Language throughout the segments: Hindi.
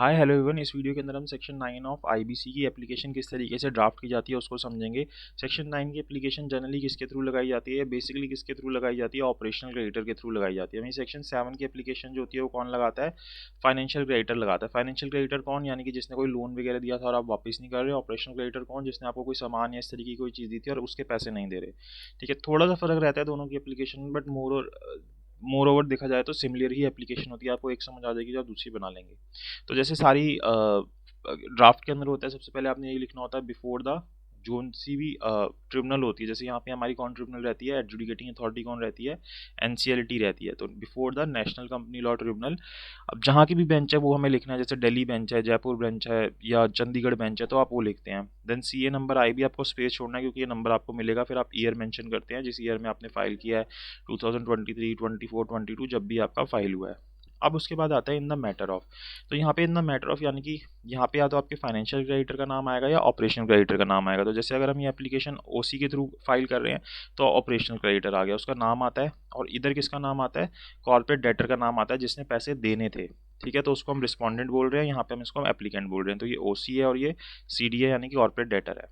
Hi hello everyone. इस वीडियो के अंदर हम सेक्शन 9 ऑफ आईबीसी की एप्लीकेशन किस तरीके से ड्राफ्ट की जाती है उसको समझेंगे। सेक्शन 9 की एप्लीकेशन जनरली किसके थ्रू लगाई जाती है, बेसिकली किसके थ्रू लगाई जाती है, ऑपरेशनल क्रेडिटर के थ्रू लगाई जाती है। वहीं सेक्शन 7 की एप्लीकेशन जो होती है वो कौन लगाता है, फाइनेंशियल क्रेडिटर लगाता है। फाइनेंशियल क्रेडिटर कौन, यानी कि जिसने कोई लोन वगैरह दिया था और आप वापस नहीं कर रहे। ऑपरेशनल क्रेडिटर कौन, जिसने आपको कोई सामान या इस तरीके की कोई चीज़ दी थी और उसके पैसे नहीं दे रहे। ठीक है, थोड़ा सा फर्क रहता है दोनों की एप्लीकेशन में, बट मोर ओवर देखा जाए तो सिमिलर ही एप्लीकेशन होती है। आपको एक समझ आ जाएगी जो आप दूसरी बना लेंगे। तो जैसे सारी ड्राफ्ट के अंदर होता है, सबसे पहले आपने ये लिखना होता है बिफोर द जो सी भी ट्रिब्यूनल होती है। जैसे यहाँ पे हमारी कौन ट्रिब्यूनल रहती है, एडजुडिकेटिंग अथॉरिटी कौन रहती है, एनसीएलटी रहती है। तो before the national company law tribunal. अब जहाँ की भी बेंच है वो हमें लिखना है, जैसे दिल्ली बेंच है, जयपुर बेंच है या चंडीगढ़ बेंच है, तो आप वो लिखते हैं। देन सी ए नंबर आई भी आपको स्पेस छोड़ना है, क्योंकि ये नंबर आपको मिलेगा। फिर आप ईयर मेंशन करते हैं, जिस ईयर में आपने फाइल किया है, 2023, 24, 22, जब भी आपका फाइल हुआ है। अब उसके बाद आता है इन द मैटर ऑफ। तो यहाँ पे इन द मैटर ऑफ यानी कि यहाँ पे या तो आपके फाइनेंशियल क्रेडिटर का नाम आएगा या ऑपरेशनल क्रेडिटर का नाम आएगा। तो जैसे अगर हम ये एप्लीकेशन ओसी के थ्रू फाइल कर रहे हैं तो ऑपरेशनल क्रेडिटर आ गया, उसका नाम आता है। और इधर किसका नाम आता है, कॉर्पोरेट डेटर का नाम आता है, जिसने पैसे देने थे। ठीक है, तो उसको हम रिस्पॉन्डेंट बोल रहे हैं, यहाँ पे हम इसको एप्लीकेंट बोल रहे हैं। तो ये ओसी है और ये सीडी है, यानी कि कॉर्पोरेट डेटर है।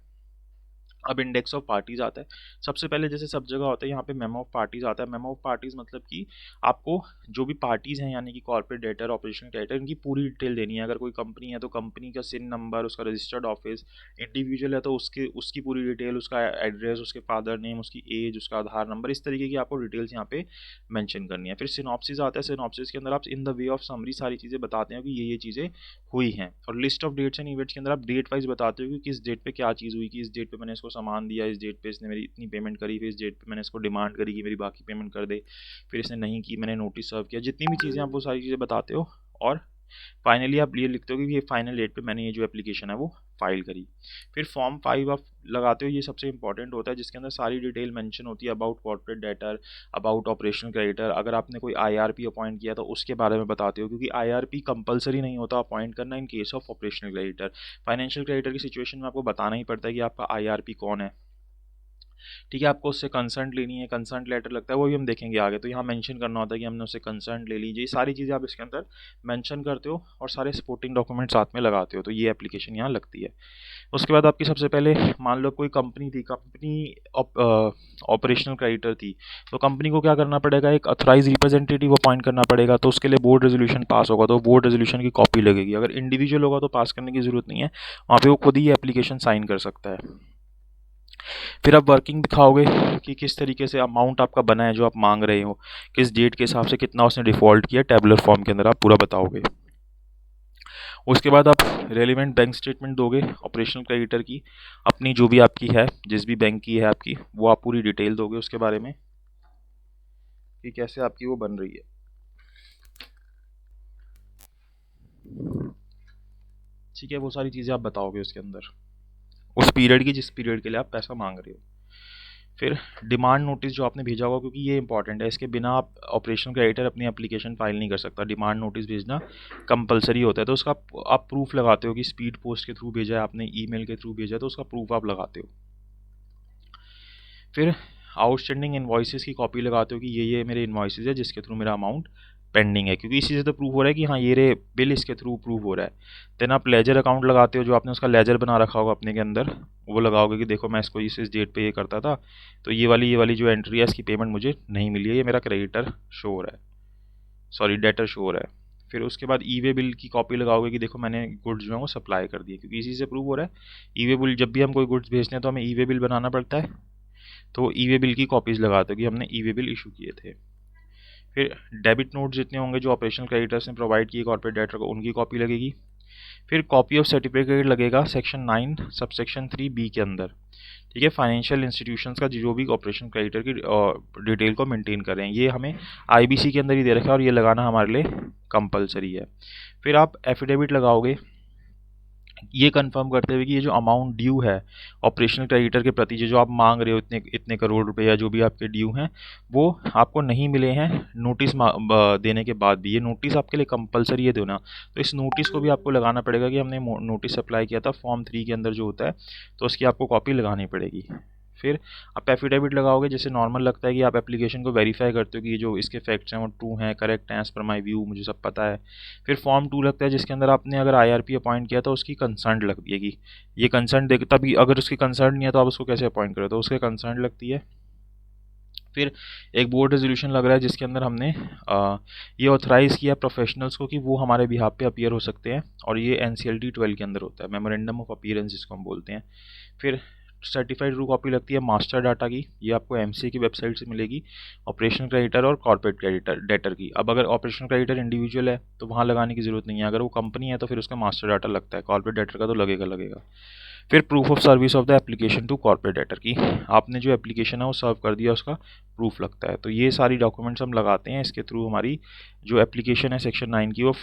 अब इंडेक्स ऑफ पार्टीज आता है। सबसे पहले जैसे सब जगह होता है, यहाँ पे मेमो ऑफ पार्टीज आता है। मेमो ऑफ पार्टीज मतलब कि आपको जो भी पार्टीज हैं, यानी कि कॉर्पोरेट डेटर, ऑपरेशनल डेटर, इनकी पूरी डिटेल देनी है। अगर कोई कंपनी है तो कंपनी का सिन नंबर, उसका रजिस्टर्ड ऑफिस, इंडिविजुअल है तो उसकी पूरी डिटेल, उसका एड्रेस, उसके फादर नेम, उसकी एज, उसका आधार नंबर, इस तरीके की आपको डिटेल्स यहाँ पे मेंशन करनी है। फिर सिनॉप्सिस आता है। सिनॉप्सिस के अंदर आप in the way of summary सारी चीज़ें बताते हैं कि ये चीज़ें हुई हैं। और list of dates and events के अंदर आप डेट वाइज बताते हो कि किस डेट पे क्या चीज़ हुई, कि इस डेट पे मैंने इसको सामान दिया, इस डेट पे इसने मेरी इतनी पेमेंट करी, फिर इस डेट पे मैंने इसको डिमांड करी कि मेरी बाकी पेमेंट कर दे, फिर इसने नहीं की, मैंने नोटिस सर्व किया। जितनी भी चीज़ें आप वो सारी चीज़ें बताते हो। और फाइनली आप ये लिखते हो कि ये फाइनल डेट पे मैंने ये जो एप्लीकेशन है वो फाइल करी। फिर फॉर्म 5 आप लगाते हो। ये सबसे इंपॉर्टेंट होता है, जिसके अंदर सारी डिटेल मेंशन होती है about corporate debtor, about operational creditor. अगर आपने कोई आईआरपी अपॉइंट किया तो उसके बारे में बताते हो, क्योंकि आईआरपी कंपलसरी नहीं होता अपॉइंट करना in case of operational creditor. Financial creditor की सिचुएशन में आपको बताना ही पड़ता है कि आपका आईआरपी कौन है। ठीक है, आपको उससे कंसर्ट लेनी है, कंसर्ट लेटर लगता है, वो भी हम देखेंगे आगे। तो यहाँ मेंशन करना होता है कि हमने उससे कंसर्ट ले लीजिए। सारी चीज़ें आप इसके अंदर मेंशन करते हो और सारे सपोर्टिंग डॉक्यूमेंट साथ में लगाते हो, तो ये एप्लीकेशन यहाँ लगती है। उसके बाद आपकी सबसे पहले मान लो कोई कंपनी थी, कंपनी ऑपरेशनल क्रेडिटर थी, तो कंपनी को क्या करना पड़ेगा, एक अथराइज रिप्रेजेंटेटिव अपॉइंट करना पड़ेगा। तो उसके लिए बोर्ड रेजोल्यूशन पास होगा, तो बोर्ड रेजोल्यूशन की कॉपी लगेगी। अगर इंडिविजुअल होगा तो पास करने की जरूरत नहीं है, वहाँ पे वो खुद ही एप्लीकेशन साइन कर सकता है। फिर आप वर्किंग दिखाओगे कि किस तरीके से अमाउंट आपका बना है जो आप मांग रहे हो, किस डेट के हिसाब से कितना उसने डिफ़ॉल्ट किया, टेबुलर फॉर्म के अंदर आप पूरा बताओगे। उसके बाद आप रेलिवेंट बैंक स्टेटमेंट दोगे ऑपरेशनल क्रेडिटर की, अपनी जो भी आपकी है, जिस भी बैंक की है आपकी, वो आप पूरी डिटेल दोगे उसके बारे में कि कैसे आपकी वो बन रही है। ठीक है, वो सारी चीज़ें आप बताओगे उसके अंदर, उस पीरियड की जिस पीरियड के लिए आप पैसा मांग रहे हो। फिर डिमांड नोटिस जो आपने भेजा होगा, क्योंकि ये इंपॉर्टेंट है, इसके बिना आप ऑपरेशनल क्रेडिटर अपनी एप्लीकेशन फाइल नहीं कर सकता। डिमांड नोटिस भेजना कंपलसरी होता है। तो उसका आप प्रूफ लगाते हो कि स्पीड पोस्ट के थ्रू भेजा है आपने, ईमेल के थ्रू भेजा है, तो उसका प्रूफ आप लगाते हो। फिर आउटस्टैंडिंग इन्वॉइसेस की कॉपी लगाते हो कि ये मेरे इन्वॉइसेस है जिसके थ्रू मेरा अमाउंट पेंडिंग है, क्योंकि इसी से तो प्रूव हो रहा है कि हाँ ये रे बिल इसके थ्रू प्रूव हो रहा है। देन आप लेजर अकाउंट लगाते हो, जो आपने उसका लेजर बना रखा होगा अपने के अंदर, वो लगाओगे कि देखो मैं इसको इस डेट पे ये करता था, तो ये वाली जो एंट्री है इसकी पेमेंट मुझे नहीं मिली है, ये मेरा क्रेडिटर शो हो रहा है, सॉरी डेटर शो हो रहा है। फिर उसके बाद ई वे बिल की कॉपी लगाओगे कि देखो मैंने गुड्स जो है वो सप्लाई कर दिए, क्योंकि इसी से प्रूव हो रहा है। ई वे बिल, जब भी हम कोई गुड्स भेजते हैं तो हमें ई वे बिल बनाना पड़ता है, तो ई वे बिल की कॉपीज़ लगाते हो कि हमने ई वे बिल इशू किए थे। फिर डेबिट नोट जितने होंगे जो ऑपरेशनल क्रेडिटर्स ने प्रोवाइड किए कॉर्पोरेट डेटर को, उनकी कॉपी लगेगी। फिर कॉपी ऑफ सर्टिफिकेट लगेगा सेक्शन 9 सबसेक्शन 3B के अंदर। ठीक है, फाइनेंशियल इंस्टीट्यूशंस का जो भी ऑपरेशन क्रेडिटर की डिटेल को मेंटेन कर रहे हैं, ये हमें आईबीसी के अंदर ही दे रखा है और ये लगाना हमारे लिए कंपलसरी है। फिर आप एफिडेविट लगाओगे ये कंफर्म करते हुए कि ये जो अमाउंट ड्यू है ऑपरेशनल क्रेडिटर के प्रति, जो आप मांग रहे हो इतने इतने करोड़ रुपए या जो भी आपके ड्यू हैं, वो आपको नहीं मिले हैं नोटिस देने के बाद भी। ये नोटिस आपके लिए कंपलसरी है देना, तो इस नोटिस को भी आपको लगाना पड़ेगा कि हमने नोटिस अप्लाई किया था फॉर्म 3 के अंदर जो होता है, तो उसकी आपको कॉपी लगानी पड़ेगी। फिर आप एफिडेविट लगाओगे, जैसे नॉर्मल लगता है कि आप एप्लीकेशन को वेरीफाई करते हो कि ये जो इसके फैक्ट्स हैं वो ट्रू हैं, करेक्ट हैं, एज पर माई व्यू, मुझे सब पता है। फिर फॉर्म 2 लगता है, जिसके अंदर आपने अगर IRP अपॉइंट किया तो उसकी कंसर्न लगती है कि ये कंसर्न देख, तभी अगर उसकी कंसर्न नहीं है तो आप उसको कैसे अपॉइंट करो, तो उसके कंसर्न लगती है। फिर एक बोर्ड रेजोल्यूशन लग रहा है, जिसके अंदर हमने ये ऑथराइज़ किया प्रोफेशनल्स को कि वो हमारे बिहाफ पे अपीयर हो सकते हैं, और ये NCLT 12 के अंदर होता है, मेमोरेंडम ऑफ अपीयरेंस जिसको हम बोलते हैं। फिर सर्टिफाइड ट्रू कॉपी लगती है मास्टर डाटा की, ये आपको MCA की वेबसाइट से मिलेगी, ऑपरेशनल क्रेडिटर और कॉर्पोरेट क्रेडिटर डेटर की। अब अगर ऑपरेशनल क्रेडिटर इंडिविजुअल है तो वहाँ लगाने की ज़रूरत नहीं है, अगर वो कंपनी है तो फिर उसका मास्टर डाटा लगता है, कॉर्पोरेट डेटर का तो लगेगा। फिर proof of service of the application to corporate debtor की, आपने जो एप्लीकेशन है वो सर्व कर दिया उसका प्रूफ लगता है। तो ये सारी डॉक्यूमेंट्स हम लगाते हैं, इसके थ्रू हमारी जो एप्लीकेशन है सेक्शन 9 की वो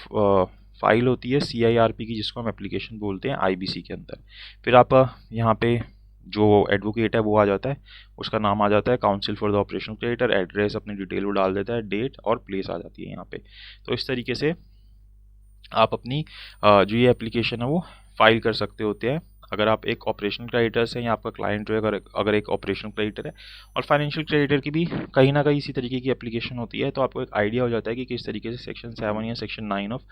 फाइल होती है CIRP की, जिसको हम एप्लीकेशन बोलते हैं IBC के अंदर। फिर आप यहाँ पे जो एडवोकेट है वो आ जाता है, उसका नाम आ जाता है, council for the operation creditor, address अपनी डिटेल वो डाल देता है, डेट और प्लेस आ जाती है यहाँ पे। तो इस तरीके से आप अपनी जो ये एप्लीकेशन है वो फाइल कर सकते होते हैं, अगर आप एक ऑपरेशनल क्रेडिटर्स हैं या आपका क्लाइंट जो है अगर एक ऑपरेशनल क्रेडिटर है। और फाइनेंशियल क्रेडिटर की भी कहीं ना कहीं इसी तरीके की एप्लीकेशन होती है, तो आपको एक आइडिया हो जाता है कि किस तरीके से सेक्शन 7 या सेक्शन 9 ऑफ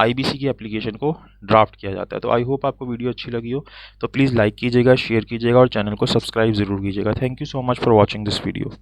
IBC की एप्लीकेशन को ड्राफ्ट किया जाता है। तो आई होप आपको वीडियो अच्छी लगी हो, तो प्लीज़ लाइक कीजिएगा, शेयर कीजिएगा और चैनल को सब्सक्राइब ज़रूर कीजिएगा। Thank you so much for watching this video.